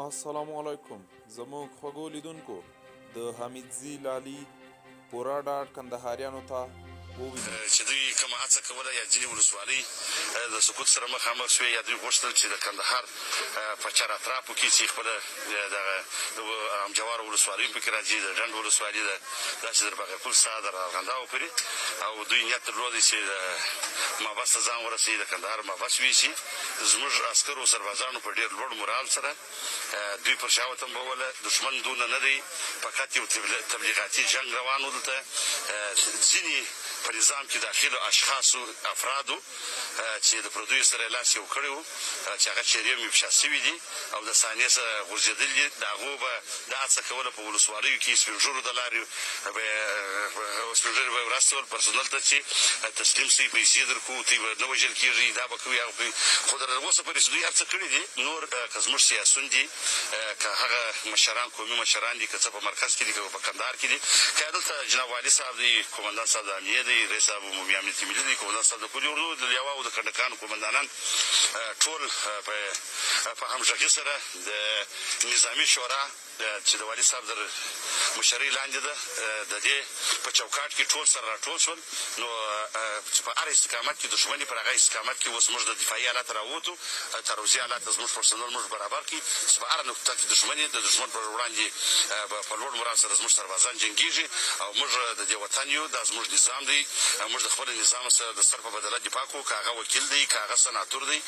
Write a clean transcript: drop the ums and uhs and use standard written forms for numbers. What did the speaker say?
السلام علیکم زموږ خوږو لیدونکو د حمیدزي لالي پوره ډاډ کندهاریانو ته وویني چې دوی کومه هڅه کوله یا ځینې ولسوالۍ د سقوط سره مخامخ شوې یا دوی غوښتل چې د کندهار په چار اطرافو کې چې خپله دغه امجوار ولسوالۍ پکې راځي د ډنډ ولسوالي ده داسې در باغپل سا در ارغنداو پورې او دوی نیت درلودی چې د مابس ته ځان ورسوي د کندهار مابس ویسي زموږ عسکرو سربازانو په ډېر لوړ مورال سره دوی پر شا وتنبوله دښمن دونه نه دی فقط یو تبلیغاتي جنګ روان و دلته ځینې په نظام کې داخلو اشخاصو افرادو چې د پردیو سره لاس یو کړی و چې هغه چیرې هم افشا شوي دي او د صحنې سره غورځېدلي دي د هغو به دا هڅه کوله په ولسوالیو کې سپین ږیرو د لارې سپین ږیري به یې ورستول پرسونل ته چې تسلیم شي پیسې درکړو دوی به نه وژل کېږي دا به کوي هغه کوي خو تر اوسه پورې چې دوی هر څه کړي دي نور که زموږ سیاسون دي که هغه مشران قومي مشران دي که څه په مرکز کې دي که په کندهار کې دي که دلته جناب والي صاحب دی قومندان صاحب د امنیه دی رئیس صاحب عمومي امنیتي ملي دی قومندان صاحب د پولي اردو د لیوا او د کنډکانو قومندانان ټول په همغږي سره د نظامي شورا چې د والي صاحب در مشرۍ لاندې ده د دې په چوکاټ کې ټول سره راټول شول نو چې په هر استقامت کې دښمني پر هغه استقامت کې اوس موږ د دفاعي حالت راووتو تروزي حالت زموږ پرسنل موږ برابر کړي چې په هره نقطه کې دښمني د دښمن پر وړاندې په لوړ مرال سره زموږ سربازان جنګېږي او موږ د دې وطن یو دا زموږ نظام دی موږ د خپل نظام سره د سر په بدله دفاع کوو که هغه وکیل دی که هغه سناتور دی